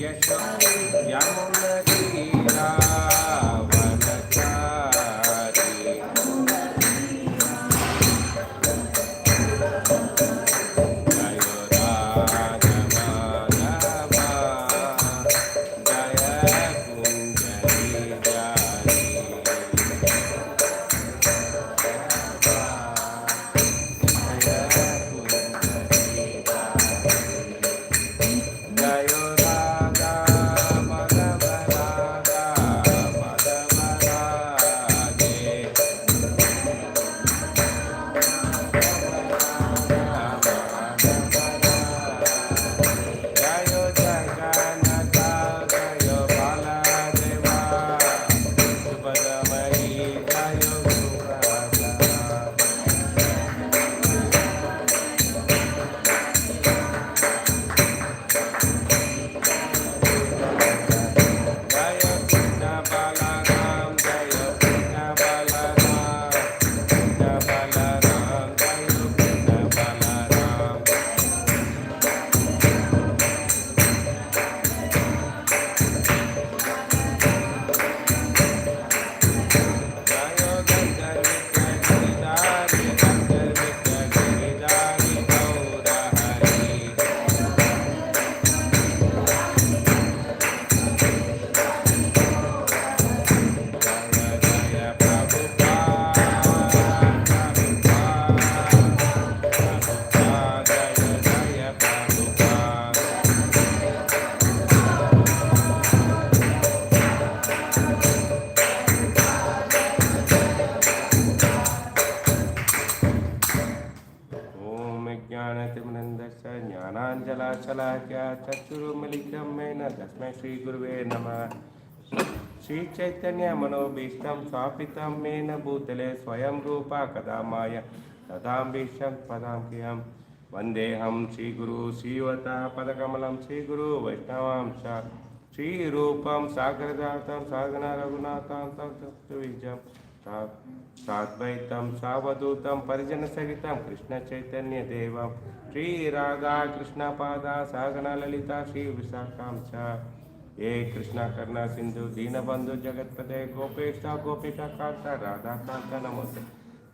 यशो यमुनतीरावनचारी जयो राधमाधवा जय कुञ्जरी जारी जयो राधा माधव राधा माधव राधे जयो जगन्नाथ जयो बालदेवा सुभद्रमयी जयो सुप्रभा जय कृष्ण बलराम जय कृष्ण बलराम कृष्ण बलराम जय कृष्ण बलराम जय गंधर्व गिरिधारी गौर हरि जय प्रभुपाद जय प्रभुपाद ओम ज्ञानतिमिरन्धस्य ज्ञानाञ्जनशलाकया चक्षुरुन्मीलितं येन तस्मै श्रीगुरुवे नमः श्रीचैतन्यमनोभीष्टं स्थापितं येन भूतले स्वयं रूपा कदा माया तदाम्भीष्टं पदां वन्देऽहं श्रीगुरु श्रीवतापदकमलं श्रीगुरु वैष्णवां च श्रीरूपं सागरजातं सागना रघुनाथां तं तत्त्वबीजं साद्वैतं सावधूतं परिजनसहितं कृष्णचैतन्यदेवं श्रीराधा कृष्णपादा सागना ललिता श्रीविशाखां च हे कृष्णा करुणा सिंधु दीनबंधु जगत्पते गोपेशा गोपिका कांता राधा कांता नमोते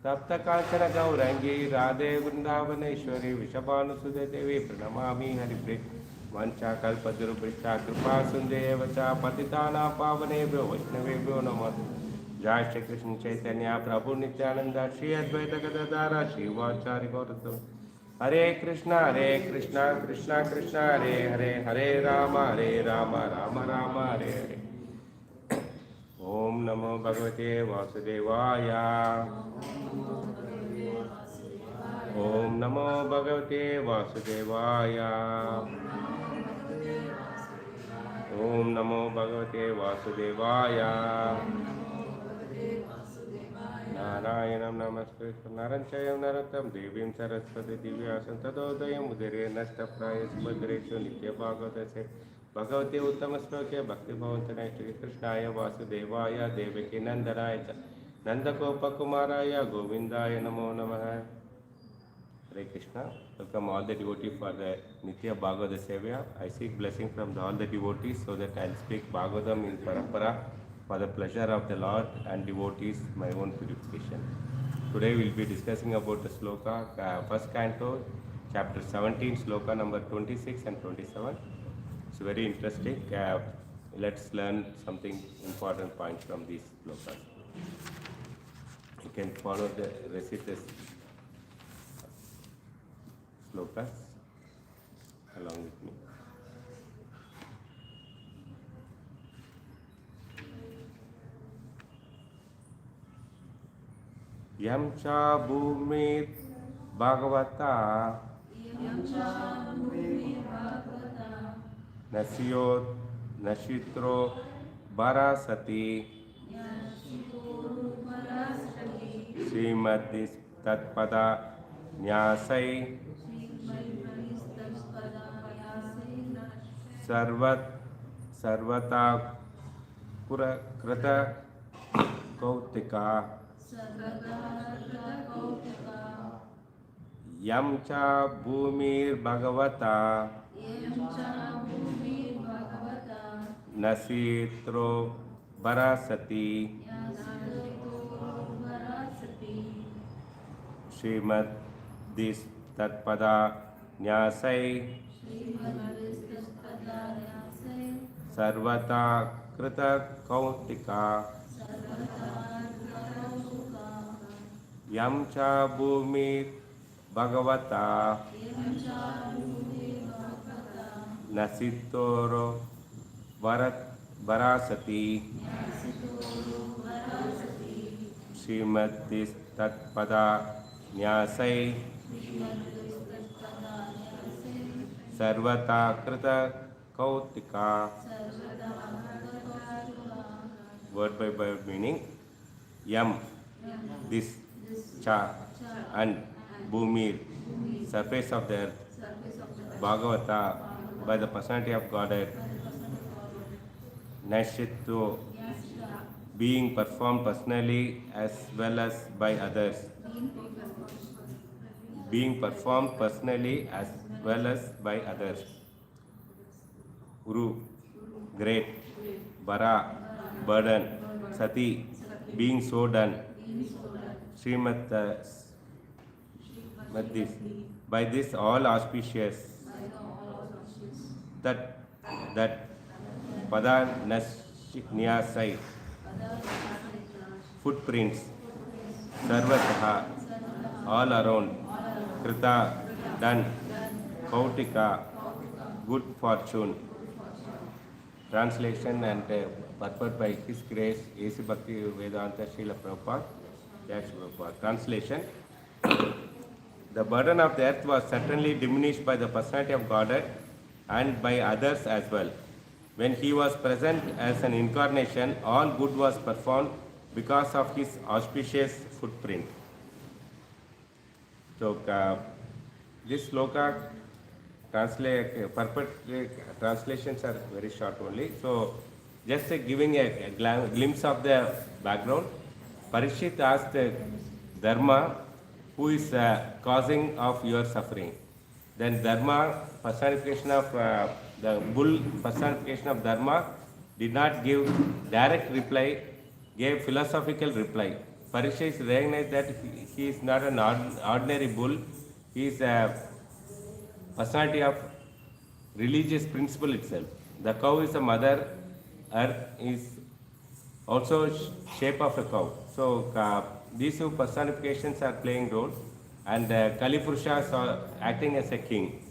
तप्त कांचन गौरंगी राधे वृंदावनेश्वरी विषभानुसुते देवी प्रणमामि हरिप्रिय वंचा कल्पतरुभ्यश्च कृपा सिन्धुएव च पतितानां पावनेभ्यो वैष्णवेभ्यो नमः जय श्री कृष्ण चैतन्य प्रभु नित्यानंद श्री अद्वैत गदाधर श्रीवाचार्य गौरव हरे कृष्णा कृष्णा कृष्णा हरे हरे हरे राम राम राम हरे हरे ओम नमो भगवते वासुदेवाय ओम नमो भगवते वासुदेवाय ओम नमो भगवते वासुदेवाय नारायणं नमस्कृत्य नरं चैव नरोत्तमं देवीं सरस्वती दिव्यासं ततोदयं उदरे नष्टप्रायस्मद्रेषु नित्यभागवतस्य भगवते उत्तमश्लोके भक्तिभवन्तनाय श्रीकृष्णाय वासुदेवाय देवकी नन्दनाय च नन्दगोपकुमाराय गोविन्दाय नमो नमः Hare Krishna. Welcome all the devotees for the Nitya Bhagavata Sevya. I seek blessing from all the devotees so that I'll speak Bhagavatam in Parampara for the pleasure of the Lord and devotees, my own purification. Today we'll be discussing about the sloka, first canto, chapter 17, sloka number 26 and 27. It's very interesting. Let's learn something important points from these slokas. You can follow the reciters. Slokas along with me. Yam cha bhumir bhagavata nasyot nashitro barasati Srimad tatpada nyasai सर्वता कृत कौतिका यम च भूमिर्भगवता nasitro varasati Srimad this tatpada nyasai sarvata krita kautika yam cha bhumi bhagavata nasitoro varasati Srimad tatpada nyasai sarvata krita kautika. Word by word meaning. Yam, this, cha, and bhumir, surface of the earth. Bhagavata, by the personality of Godhead. Nashittu, being performed personally as well as by others. Being performed personally as well as by others. Uru, great. Bara, burden. Sati, being so done. Srimad, this. By this all auspicious. That pada nyasai, footprints. Sarvataha, all around. Krita, done. Kautika, good fortune. Translation and purport by His Grace A.C. Bhakti Vedanta Srila Prabhupada. Translation. The burden of the earth was certainly diminished by the personality of Godhead and by others as well. When He was present as an incarnation, all good was performed because of His auspicious footprint. So, this sloka translations are very short only. So, just giving a glimpse of the background, Parikshit asked Dharma, who is causing of your suffering. Then Dharma, personification of the bull, personification of Dharma, did not give direct reply, gave philosophical reply. Parikshit recognized that he is not an ordinary bull, he is a personality of religious principle itself. The cow is a mother, earth is also shape of a cow. So these two personifications are playing role, and Kali Purushas are acting as a king.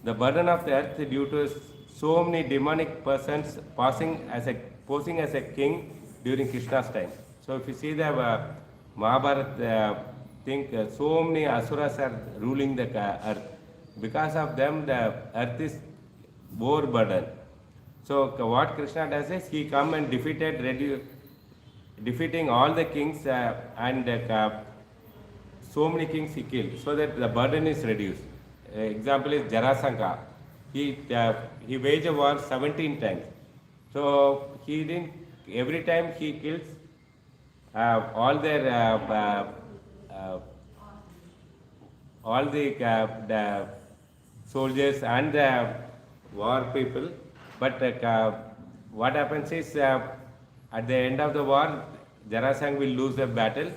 The burden of the earth due to so many demonic persons posing as a king during Krishna's time. So if you see the Mahabharata thing, so many asuras are ruling the earth. Because of them, the earth is overburdened. So what Krishna does is he come and defeating all the kings and so many kings he killed, so that the burden is reduced. Example is Jarasandha. He waged a war 17 times. So he didn't. Every time he kills all their all the soldiers and the war people. But what happens is at the end of the war, Jarasandha will lose the battle.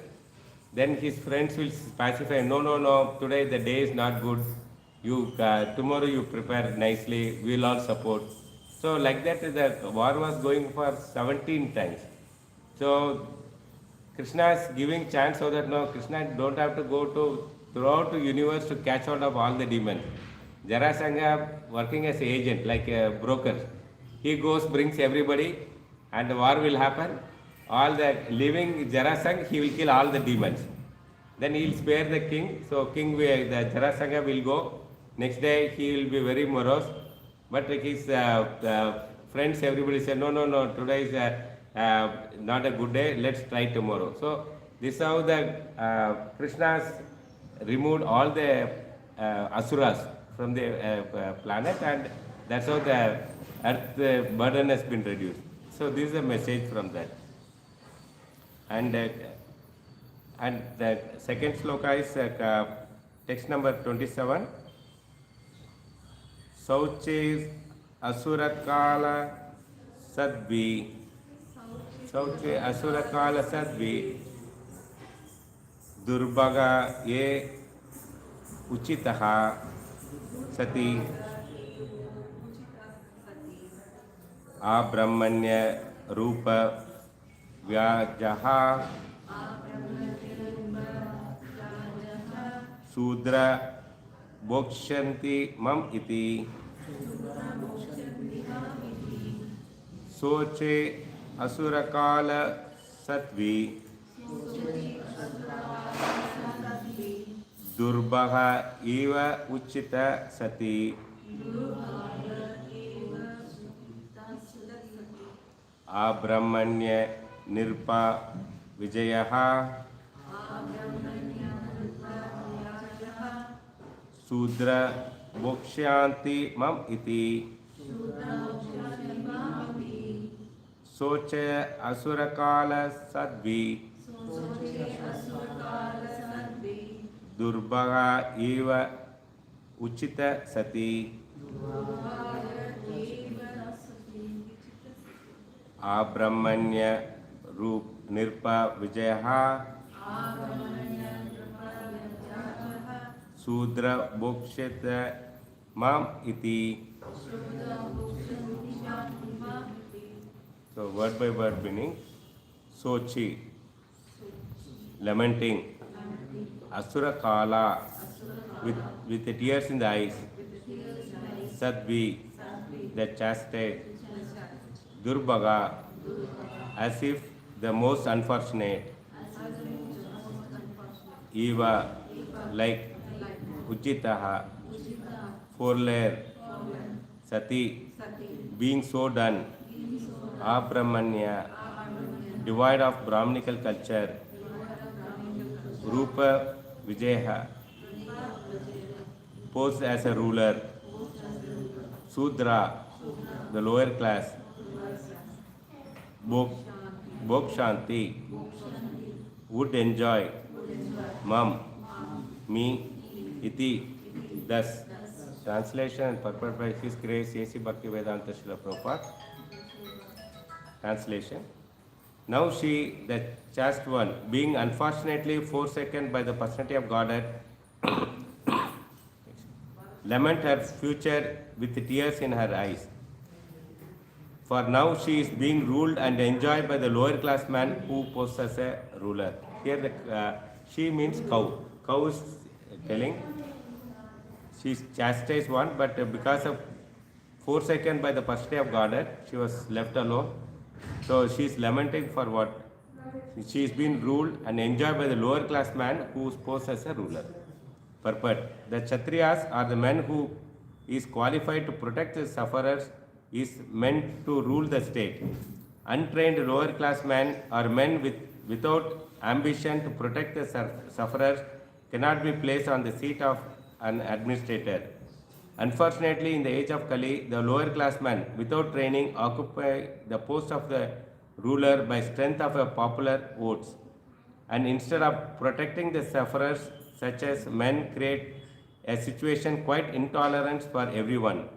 Then his friends will pacify. No. Today the day is not good. You tomorrow you prepare nicely. We will all support. So like that, the war was going for 17 times. So Krishna is giving chance so that no, Krishna don't have to go to throughout the universe to catch hold of all the demons. Jarasandha working as an agent, like a broker. He goes, brings everybody, and the war will happen. All the living Jarasandha, he will kill all the demons. Then he will spare the king. So king, the Jarasandha will go. Next day he will be very morose. But his friends, everybody say, no, today is not a good day. Let's try tomorrow. So this is how the Krishna's removed all the asuras from the planet, and that's how the earth burden has been reduced. So this is a message from that. And the second sloka is text number 27. Sauche asurakala Sadvi. Sauche Asurakala Sadvi. Durbhaga Ye Uchitaha Sati. Abrahmanya Rupa Vyajaha Sudra Bokshanti Mam Iti. Soche Asurakala Satvi. Durbhaga Eva Uchita Sati. Abrahmanya Nirpa Vijayaha Sudra Bhokshanti Mam Iti. Soche Asurakala Sadvi. Durbhaga Eva Uchita Sati. Abrahmanya Rup Nirpa Vijayaha Sudra Bhokshita Mam Iti. So word by word meaning. Sochi, lamenting. Asura Kala, with the tears in the eyes. Sadvi, the chaste. Durbhaga, as if the most unfortunate. Eva, like Ujitaha, four-layer. Sati, being so done. Abrahmanya, devoid of Brahminical culture. Rupa Vijayaha, posed as a ruler. Sudra, the lower class. Bhokshanti, would enjoy. Mam, me, iti, thus. Translation and purport by His Grace A.C. Bhaktivedanta Srila Prabhupada. Translation. Now she, the chaste one, being unfortunately forsaken by the personality of Godhead, lament her future with tears in her eyes. For now she is being ruled and enjoyed by the lower class man who possesses a ruler. Here the she means cow. Cow is telling she is chastised one, but because of forsaken by the personality of Godhead, she was left alone. So she is lamenting for what? She is being ruled and enjoyed by the lower class man who is posed as a ruler. Purport. The Kshatriyas are the men who is qualified to protect the sufferers, is meant to rule the state. Untrained lower class men are men without ambition to protect the sufferers, cannot be placed on the seat of an administrator. Unfortunately, in the age of Kali, the lower class man, without training, occupy the post of the ruler by strength of a popular votes. And instead of protecting the sufferers, such as men create a situation quite intolerant for everyone.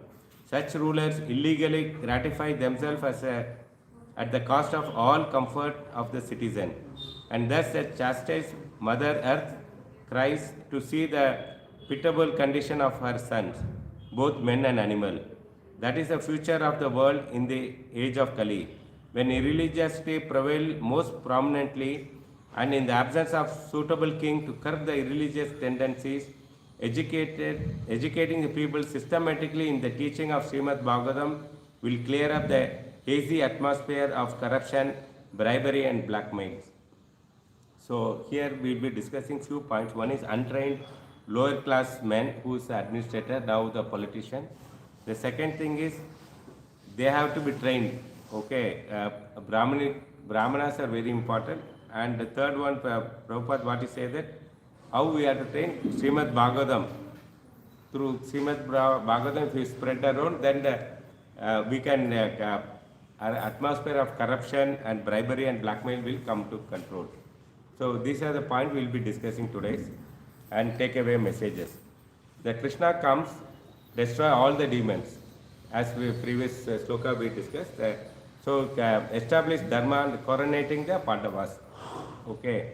Such rulers illegally gratify themselves at the cost of all comfort of the citizen. And thus the chastised Mother Earth cries to see the pitiable condition of her sons, both men and animal. That is the future of the world in the age of Kali, when irreligiosity prevails most prominently, and in the absence of suitable king to curb the irreligious tendencies, educating the people systematically in the teaching of Srimad Bhagavatam will clear up the hazy atmosphere of corruption, bribery and blackmail. So here we will be discussing few points. One is untrained lower class men who is the administrator, now the politician. The second thing is they have to be trained. Okay, Brahmanas are very important. And the third one, Prabhupada, what he said that how we have to train Srimad Bhagavatam. Through Srimad Bhagavatam, if we spread around, then we can, our atmosphere of corruption and bribery and blackmail will come to control. So these are the points we will be discussing today and take away messages. The Krishna comes, destroy all the demons. As we previous sloka we discussed, So established dharma and coronating the Pandavas. Okay,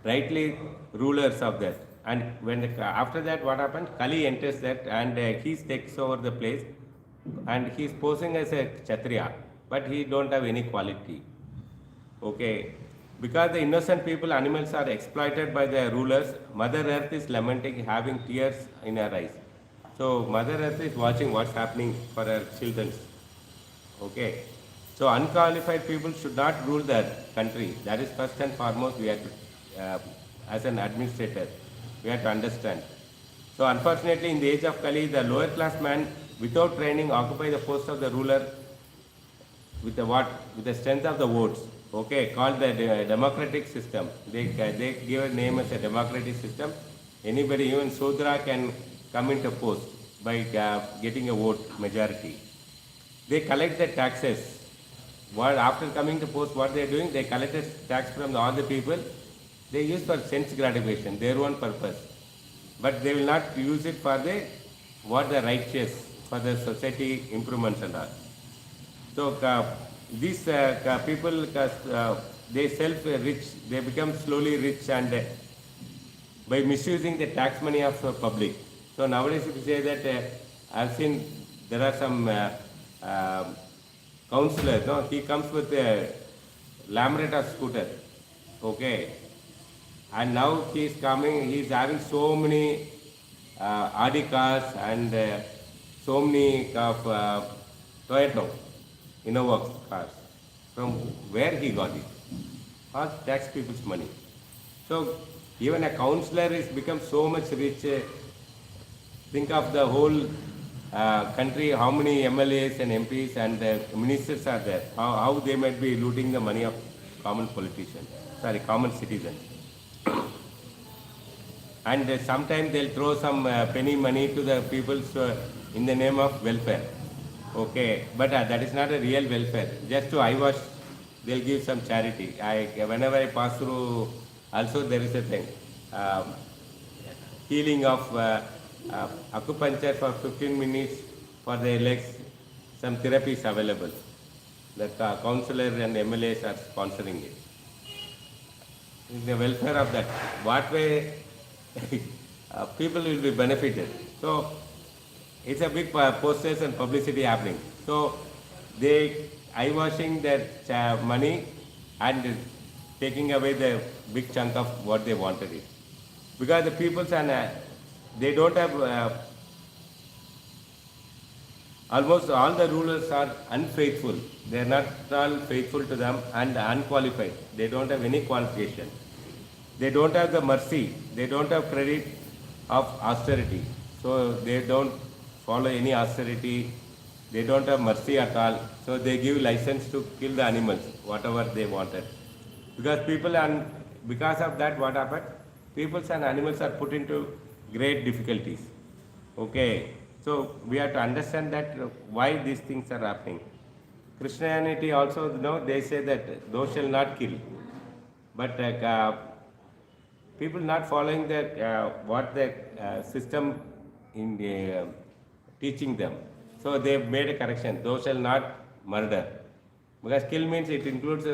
rightly rulers of that. And when after that, what happened? Kali enters that, and he takes over the place, and he's posing as a Kshatriya, but he don't have any quality. Okay, because the innocent people, animals are exploited by the rulers. Mother Earth is lamenting, having tears in her eyes. So Mother Earth is watching what's happening for her children. Okay, so unqualified people should not rule the country. That is first and foremost. We have to, as an administrator, we have to understand. So unfortunately, in the age of Kali, the lower class man, without training, occupy the post of the ruler with the what? With the strength of the votes. Okay, called the democratic system. They give a name as a democratic system. Anybody, even Sudra, can come into post by getting a vote majority. They collect the taxes. What after coming to post, what they are doing? They collect the tax from all the people. They use for sense gratification, their own purpose. But they will not use it for the what the righteous, for the society improvements and all. So these people, they self-rich, they become slowly rich, and by misusing the tax money of public. So nowadays, if you say that, I've seen there are some counselors, no? He comes with a Lambretta scooter, okay, and now he's coming, he's having so many Audi cars and so many of Toyota Innova cars. From where he got it? All tax people's money. So even a counselor is become so much rich. Think of the whole country, how many MLAs and MPs and ministers are there, how they might be looting the money of common politicians, common citizens. And sometimes they'll throw some penny money to the people in the name of welfare. Okay, but that is not a real welfare. Just to eyewash, they'll give some charity. Whenever I pass through, also there is a thing, healing of acupuncture for 15 minutes for their legs. Some therapy is available. The councillor and MLAs are sponsoring it. In the welfare of that, what way people will be benefited. So it's a big posters and publicity happening. So they eye-washing their money and taking away the big chunk of what they wanted it. Because the people they don't have, almost all the rulers are unfaithful. They are not all faithful to them and unqualified. They don't have any qualification. They don't have the mercy. They don't have credit of austerity. So they don't follow any austerity. They don't have mercy at all. So they give license to kill the animals, whatever they wanted. Because because of that, what happened? People and animals are put into great difficulties. Okay. So we have to understand that why these things are happening. Christianity also, they say that thou shalt not kill. But people not following what the system in teaching them. So they made a correction. Thou shalt not murder. Because kill means it includes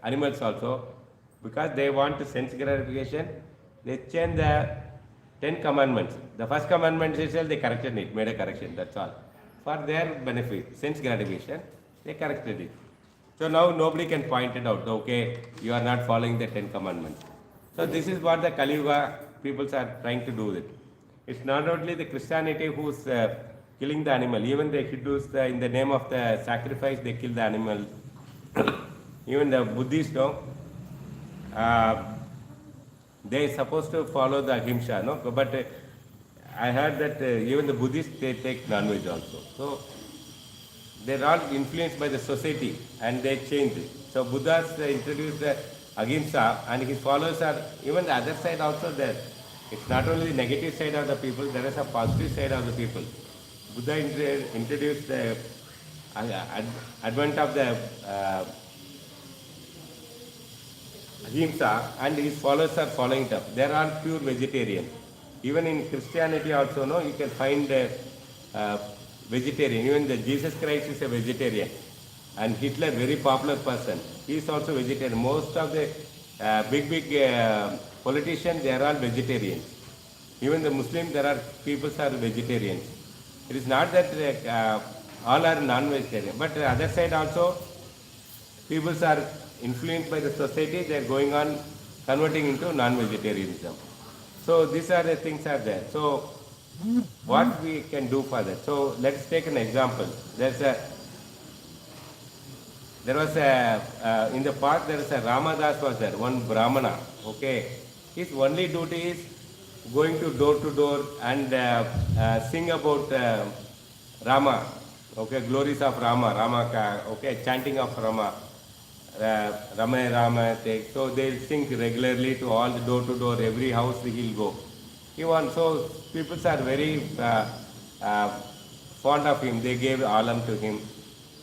animals also. Because they want sense gratification, they change the 10 commandments. The first commandment itself they corrected it, made a correction, that's all. For their benefit, sense gratification, they corrected it. So now nobody can point it out, okay, you are not following the 10 commandments. So this is what the Kali Yuga peoples are trying to do with it. It's not only the Christianity who's killing the animal, even the Hindus, in the name of the sacrifice, they kill the animal. Even the Buddhists, they are supposed to follow the ahimsa, but I heard that even the Buddhists, they take non-veg also. So they're all influenced by the society and they change it. So Buddha's introduced the ahimsa and his followers are, even the other side also there. It's not only the negative side of the people, there is a positive side of the people. Buddha introduced the advent of the ahimsa and his followers are following it up. They are all pure vegetarian. Even in Christianity also, you can find vegetarian. Even the Jesus Christ is a vegetarian. And Hitler, very popular person, he is also vegetarian. Most of the big politicians, they are all vegetarians. Even the Muslims, there are people are vegetarians. It is not that all are non-vegetarian, but the other side also, people are influenced by the society. They are going on converting into non-vegetarianism. So these are the things are there. So what we can do for that? So let's take an example. There was a in the park. There is a Ramadas was there, one Brahmana. Okay, his only duty is going to door and sing about Rama. Okay, glories of Rama, okay, chanting of Rama, Rama Rama. So they sing regularly to all the door to door, every house he'll go. He wants, so people are very uh, fond of him. They gave alam to him.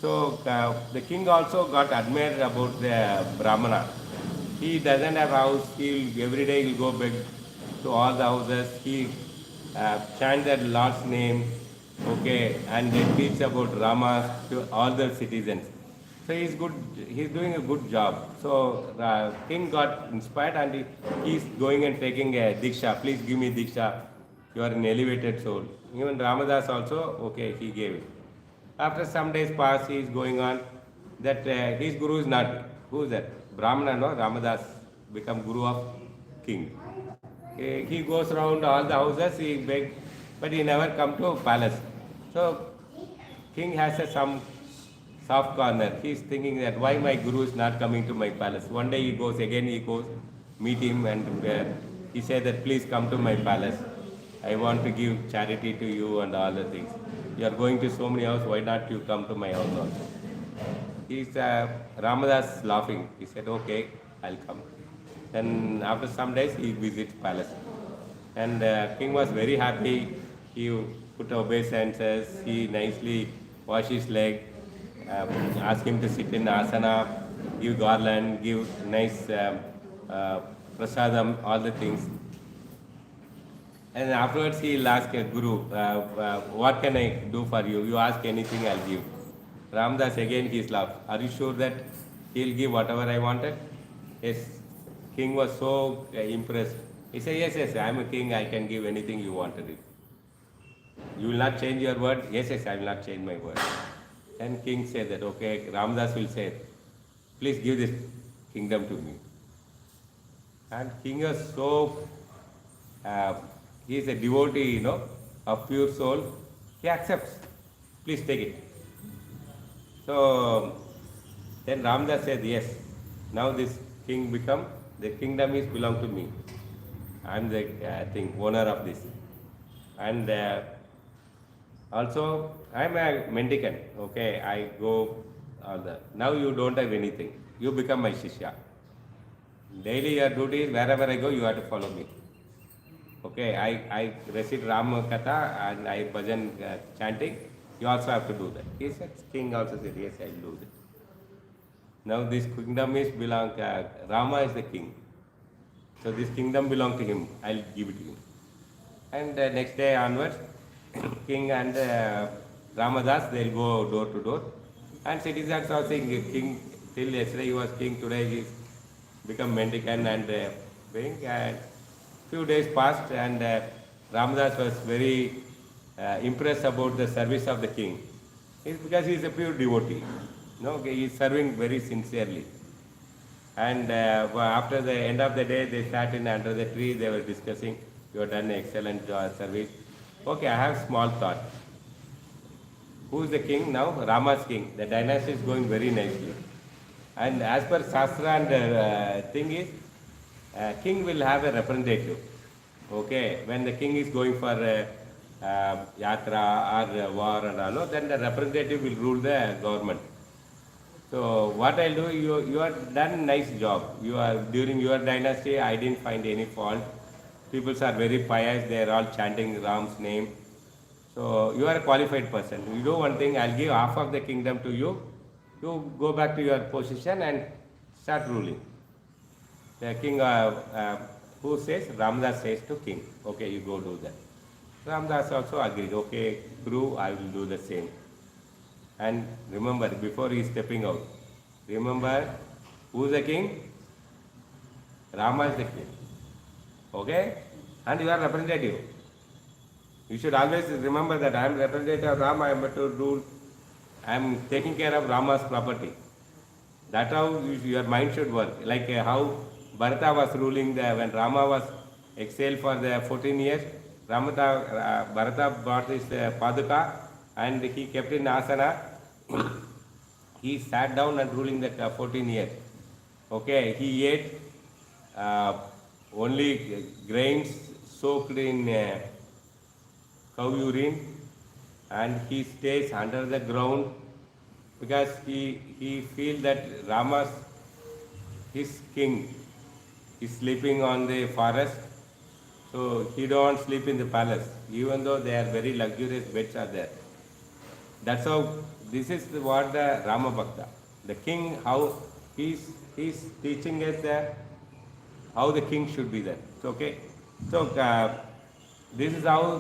So the king also got admired about the Brahmana. He doesn't have house. Every day he'll go beg to all the houses. He chants the Lord's name, okay, and they teach about Rama to all the citizens. So he's good. He's doing a good job. So king got inspired and he's going and taking a diksha. Please give me diksha. You are an elevated soul. Even Ramadas also, okay, he gave it. After some days pass, he is going on. That his guru is not. Who is that? Brahmana, no? Ramadas become guru of king. He goes around all the houses. He begs, but he never come to palace. So king has some soft corner. He is thinking that why my guru is not coming to my palace. One day he goes again. He goes meet him and he said that please come to my palace. I want to give charity to you and all the things. You are going to so many houses, why not you come to my house also? He's Ramadas laughing. He said, okay, I'll come. Then after some days, he visits palace. And king was very happy. He put obeisances. He nicely washed his leg, asked him to sit in asana, give garland, give nice prasadam, all the things. And afterwards he'll ask a guru, what can I do for you? You ask anything, I'll give. Ramdas again he's laughed. Are you sure that he'll give whatever I wanted? Yes. King was so impressed. He said, yes, I'm a king, I can give anything you wanted it. You will not change your word? Yes, I will not change my word. And king said that, okay, Ramdas will say, please give this kingdom to me. And king was so he is a devotee, of pure soul. He accepts. Please take it. So then Ramdas said, yes, now this king the kingdom is belong to me. I am the owner of this. And also I am a mendicant. Okay, I go now you don't have anything. You become my shishya. Daily your duty is wherever I go, you have to follow me. Okay, I recite Ram Katha and I bhajan chanting. You also have to do that. He said, king also said, yes, I will do that. Now this kingdom is Rama is the king. So this kingdom belongs to him. I'll give it to him. And next day onwards, king and Ramadas, they'll go door to door. And citizens are saying, king, till yesterday he was king, today he's become mendicant and being. Few days passed and Ramadas was very impressed about the service of the king. It's because he is a pure devotee. He is serving very sincerely. And after the end of the day, they sat under the tree, they were discussing, you have done excellent service. Okay, I have small thought. Who is the king now? Rama's king. The dynasty is going very nicely. And as per Shastra and thing is, king will have a representative. Okay, when the king is going for yatra or war and all, then the representative will rule the government. So what I'll do, you have done nice job. During your dynasty, I didn't find any fault. People are very pious. They are all chanting Ram's name. So you are a qualified person. You do one thing. I'll give half of the kingdom to you. You go back to your position and start ruling. The king, who says? Ramdas says to king, okay, you go do that. Ramdas also agrees, okay, Guru, I will do the same. And remember, before he is stepping out, remember who is the king? Rama is the king. Okay? And you are representative. You should always remember that I am representative of Rama, I am to rule, I am taking care of Rama's property. That's how your mind should work. Like how Bharata was ruling when Rama was exiled for the 14 years. Bharata brought his Paduka and he kept in asana. He sat down and ruling the 14 years. Okay, he ate only grains soaked in cow urine, and he stays under the ground because he feels that Rama's, his king, is sleeping on the forest, so he don't sleep in the palace, even though they are very luxurious beds are there. That's how, this is what the Rama Bhakta, the king, how he's teaching us how the king should be there. So, okay, so this is how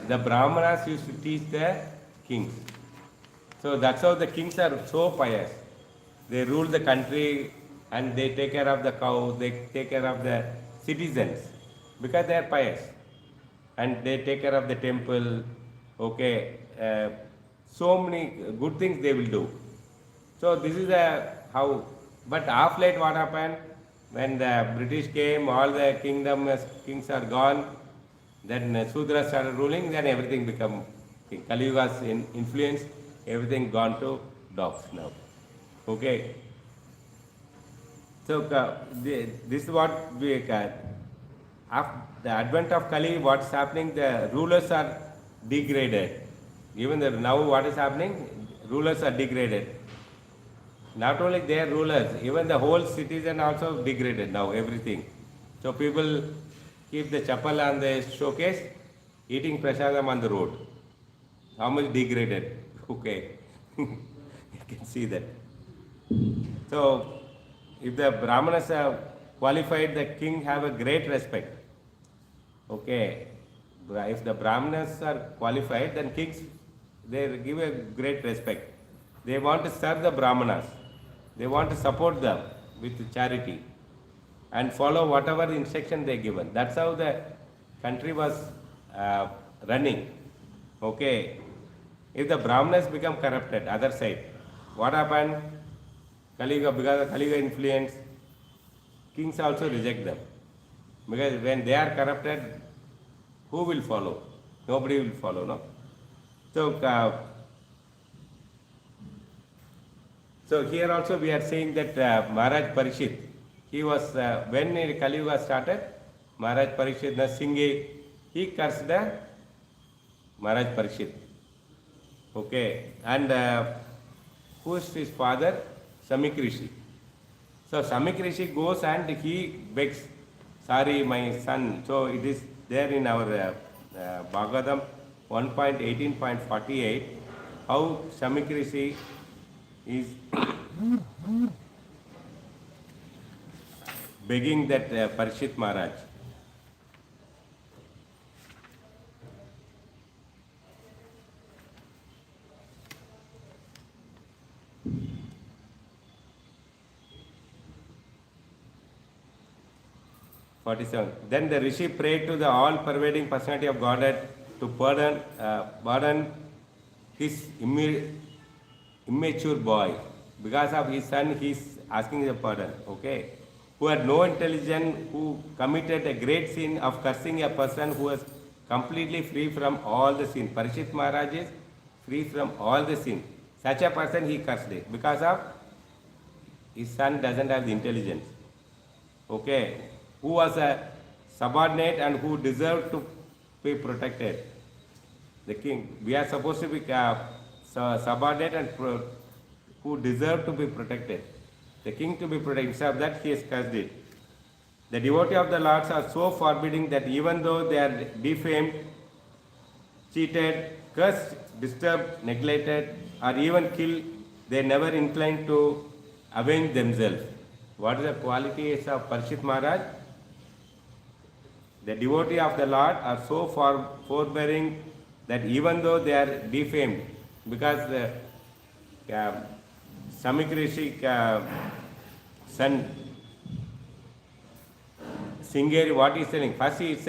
the Brahmanas used to teach the kings. So that's how the kings are so pious. They rule the country and they take care of the cow, they take care of the citizens because they are pious. And they take care of the temple, okay. So many good things they will do. So this is how, but of late what happened? When the British came, all the kings are gone, then Sudras started ruling, then everything become, Kali Yuga's influence, everything gone to dogs now. Okay. So this is what we after the advent of Kali, what's happening? The rulers are degraded. Even now what is happening? Rulers are degraded. Not only their rulers, even the whole citizen also degraded now, everything. So people keep the chapal on the showcase, eating prasadam on the road. How much degraded? Okay. You can see that. So if the Brahmanas are qualified, the king have a great respect. Okay. If the Brahmanas are qualified, then kings, they give a great respect. They want to serve the Brahmanas. They want to support them with charity and follow whatever instruction they given. That's how the country was running. Okay. If the Brahmanas become corrupted, other side, what happened? Kali Yuga, because of Kali Yuga influence, kings also reject them. Because when they are corrupted, who will follow? Nobody will follow, no? So here also we are saying that Maharaj Parishit, he was, when Kali Yuga started, Maharaj Parishit Singhi, he cursed Maharaj Parishit. Okay, and who is his father? Samik Rishi. So Samik Rishi goes and he begs, sorry my son. So it is there in our Bhagavatam 1.18.48, how Samik Rishi is begging that Parishit Maharaj. Then the Rishi prayed to the all-pervading personality of Godhead to pardon his immature boy. Because of his son, he is asking the pardon. Okay, who had no intelligence, who committed a great sin of cursing a person who was completely free from all the sin. Parishit Maharaj is free from all the sin. Such a person he cursed it because of his son doesn't have the intelligence. Okay, who was a subordinate and who deserved to be protected. The king, we are supposed to be subordinate and who deserve to be protected. The king to be protected, instead of that he has cursed it. The devotees of the Lords are so forbidding that even though they are defamed, cheated, cursed, disturbed, neglected, or even killed, they never incline to avenge themselves. What is the qualities of Parishit Maharaj? The devotees of the Lord are so forbearing that even though they are defamed, because Samik Rishi son Singeri, what he is telling? First he is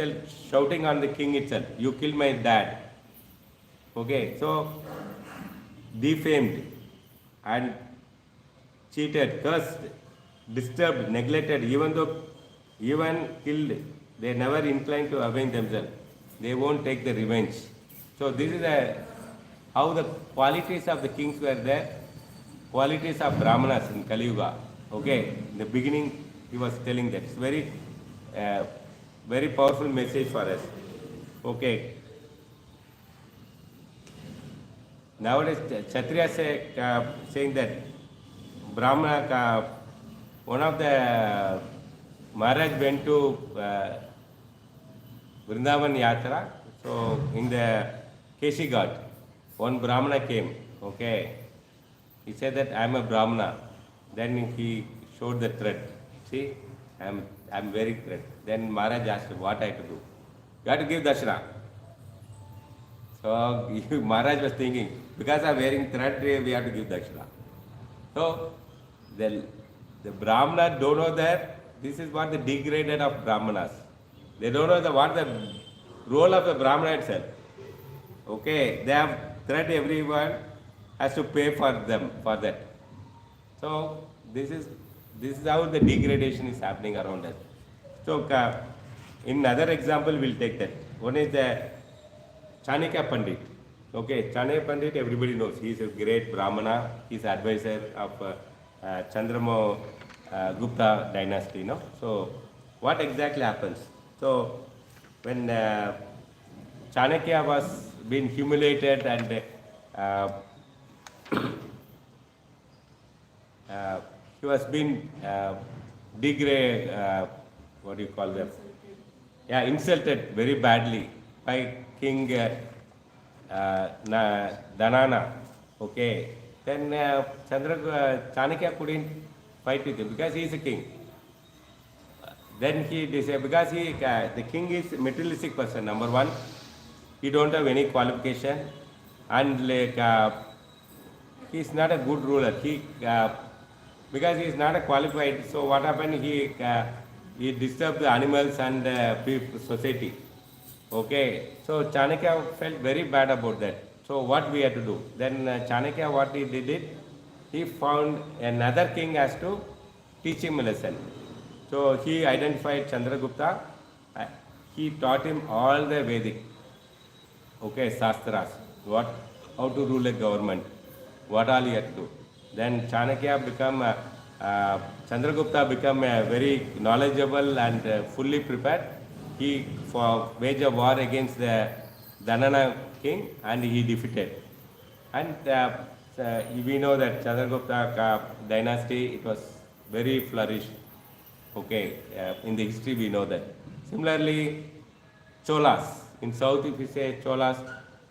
shouting on the king itself, you killed my dad. Okay, so defamed and cheated, cursed, disturbed, neglected, even killed, they never inclined to avenge themselves. They won't take the revenge. So this is how the qualities of the kings were there, qualities of Brahmanas in Kali Yuga. Okay, in the beginning he was telling that. It's uh, very powerful message for us. Okay. Nowadays, Kshatriya saying that Brahmana, one of the Maharaj went to Vrindavan Yatra. So in the Keshi Ghat, one Brahmana came. Okay, he said that I am a Brahmana. Then he showed the thread. See, I am wearing thread. Then Maharaj asked him, what I have to do? You have to give Dashra. So Maharaj was thinking, because I am wearing thread, we have to give Dakshina. So the Brahmanas don't know that this is what the degraded of Brahmanas. They don't know what the role of the Brahmana itself. Okay, they have threat, everyone has to pay for them for that. So this is how the degradation is happening around us. So in another example, we'll take that. One is the Chanakya Pandit. Okay, Chanakya Pandit, everybody knows. He is a great Brahmana. He is advisor of Chandramo Gupta dynasty. No? So, what exactly happens? So, when Chanakya was being humiliated and he was being degraded, what do you call them? Yeah, insulted very badly by King Dhanana. Okay, then Chanakya couldn't fight with him because he is a king. Then he decided, because the king is a materialistic person. Number one, he don't have any qualification, and like he is not a good ruler. Because he is not a qualified. So what happened? He disturbed the animals and society. Okay, so Chanakya felt very bad about that. So what we had to do? Then Chanakya, what he did, he found another king has to teach him a lesson. So he identified Chandragupta. He taught him all the Vedic, okay, Shastras, how to rule a government, what all he had to do. Then Chanakya Chandragupta became very knowledgeable and fully prepared. He waged a war against the Dhanana king and he defeated. And we know that Chandragupta dynasty, it was very flourished. Okay, in the history we know that. Similarly, Cholas, in south if you say Cholas,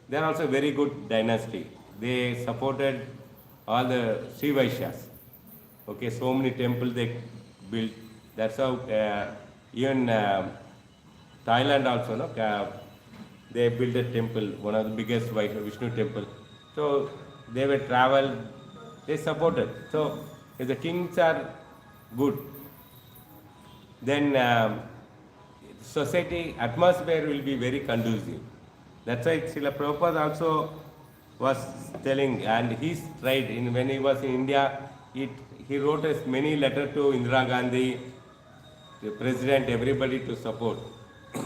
they are also very good dynasty. They supported all the Sri Vaishyas. Okay, so many temples they built. That's how even Thailand also, no, they built a temple, one of the biggest Vishnu temple. So they were traveled, they supported. So if the kings are good, then society atmosphere will be very conducive. That's why Srila Prabhupada also was telling, and he tried when he was in India, he wrote us many letters to Indira Gandhi, the president, everybody to support.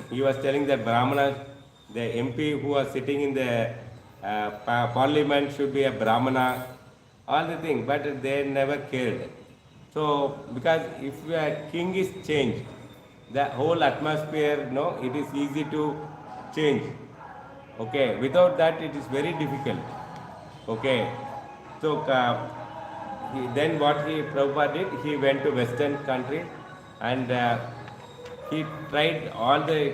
He was telling that Brahmana, the MP who was sitting in the parliament should be a Brahmana, all the things, but they never cared. So, because if a king is changed, the whole atmosphere, no, it is easy to change. Okay, without that it is very difficult. Okay, so then what Prabhupada did, he went to Western country and he tried all the,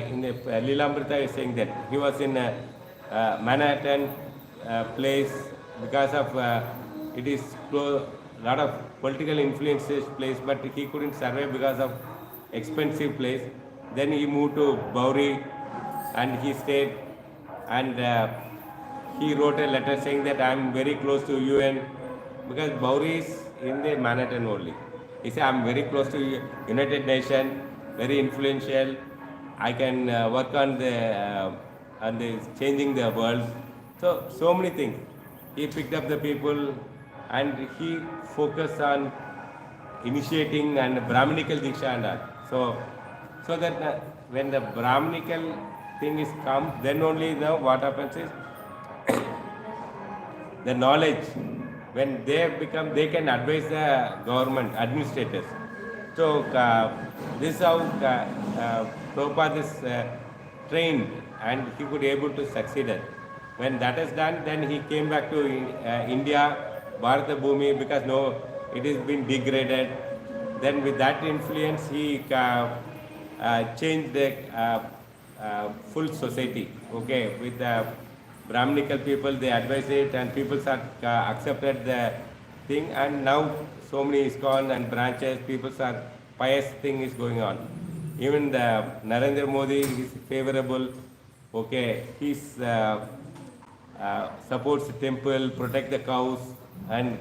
in the Lilamrita is saying that he was in Manhattan place because of, it is close, lot of political influences place, but he couldn't survive because of expensive place. Then he moved to Bauri and he stayed, and he wrote a letter saying that I am very close to UN, because Bauri is in the Manhattan only. He said, I am very close to United Nations, very influential. I can work on the changing the world. So many things. He picked up the people and he focused on initiating and Brahminical Diksha and all. So that when the Brahminical thing is come, then only now what happens is the knowledge, when they become, they can advise the government administrators. So this is how Prabhupada is trained and he could able to succeed it. When that is done, then he came back to India, Bharata Bhumi, because no, it is been degraded. Then with that influence, he changed the full society. Okay, with the Brahminical people, they advise it, and people are accepted the thing, and now so many ISKCON and branches, people are pious thing is going on. Even the Narendra Modi is favorable. Okay, he's supports the temple, protect the cows, and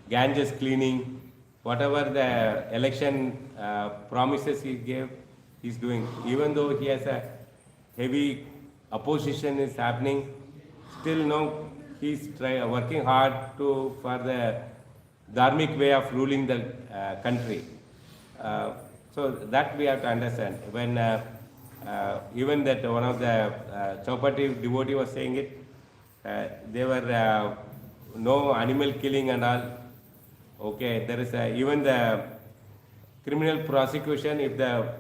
Ganges cleaning. Whatever the election promises he gave, he's doing. Even though he has a heavy opposition is happening, still no, he's working hard for the dharmic way of ruling the country. So that we have to understand. When even that one of the Chaupati devotee was saying it, there were no animal killing and all. Okay, there is even the criminal prosecution if the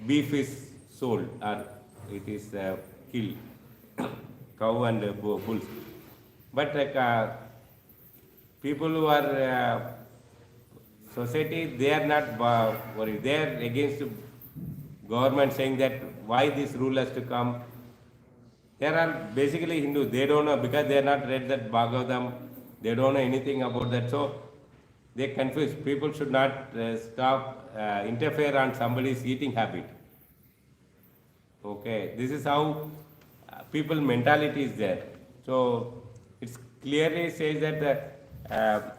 beef is sold or it is killed, cow and bulls. But people who are society, they are not worried. They are against government, saying that why this rule has to come. They are basically Hindus. They don't know, because they are not read that Bhagavatam. They don't know anything about that. So they confuse. People should not interfere on somebody's eating habit. Okay, this is how people mentality is there. So it clearly says that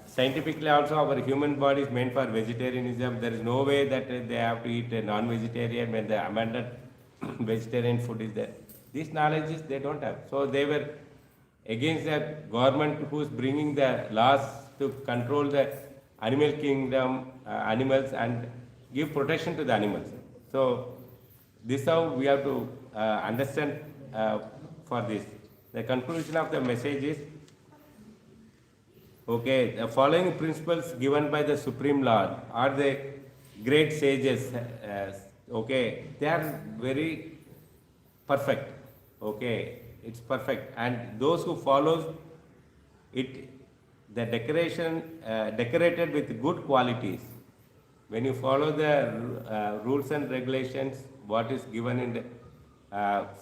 scientifically also our human body is meant for vegetarianism. There is no way that they have to eat a non-vegetarian when the amended vegetarian food is there. These knowledges they don't have. So they were against the government who is bringing the laws to control the animal kingdom, animals, and give protection to the animals. So this is how we have to understand for this. The conclusion of the message is, okay, the following principles given by the Supreme Lord are the great sages. Okay, they are very perfect. Okay, it's perfect, and those who follows it, the decorated with good qualities. When you follow the rules and regulations, what is given in the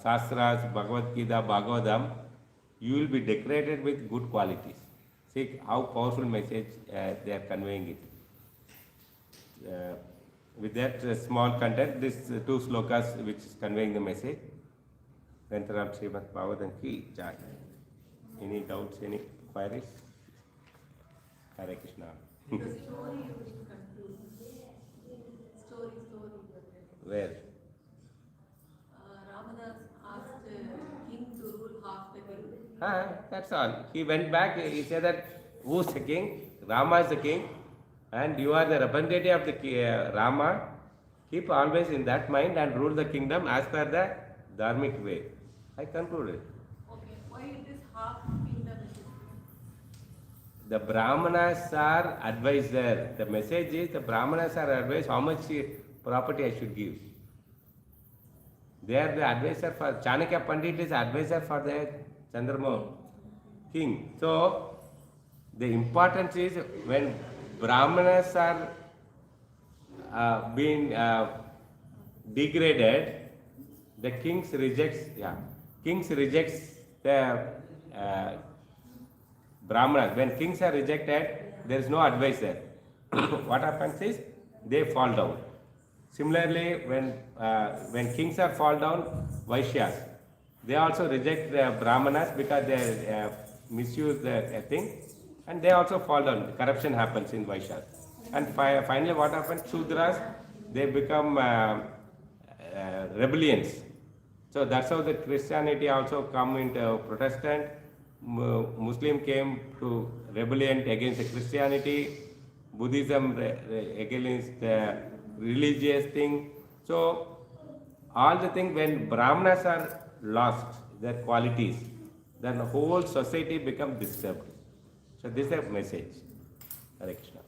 Shastras, Bhagavad Gita, Bhagavatam, you will be decorated with good qualities. See how powerful message they are conveying it. With that small content, this two slokas which is conveying the message. Venturam Srimad Bhagavatam ki jai. Any doubts, any queries? Hare Krishna. The story you will conclude. Story. Where? Ramadas asked king to rule half the kingdom. That's all. He went back, he said that who's the king? Rama is the king, and you are the representative of the Rama. Keep always in that mind and rule the kingdom as per the dharmic way. I concluded. Okay, why it is half kingdom? The Brahmanas are advisor. The message is the Brahmanas are advised how much property I should give. They are the advisor for Chanakya Pandit is advisor for the Chandramohan king. So the importance is when Brahmanas are being degraded, the kings rejects the Brahmanas. When kings are rejected, there is no advisor. What happens is they fall down. Similarly, when kings are fall down, Vaishyas, They also reject the Brahmanas because they misuse the thing, and they also fall down. Corruption happens in Vaishyas. And finally, what happens? Shudras, they become rebellions. So that's how the Christianity also come into Protestant. Muslim came to rebellion against the Christianity. Buddhism against the religious thing. So all the thing when Brahmanas are lost their qualities, then the whole society becomes disturbed. So this is a message. Hare Krishna.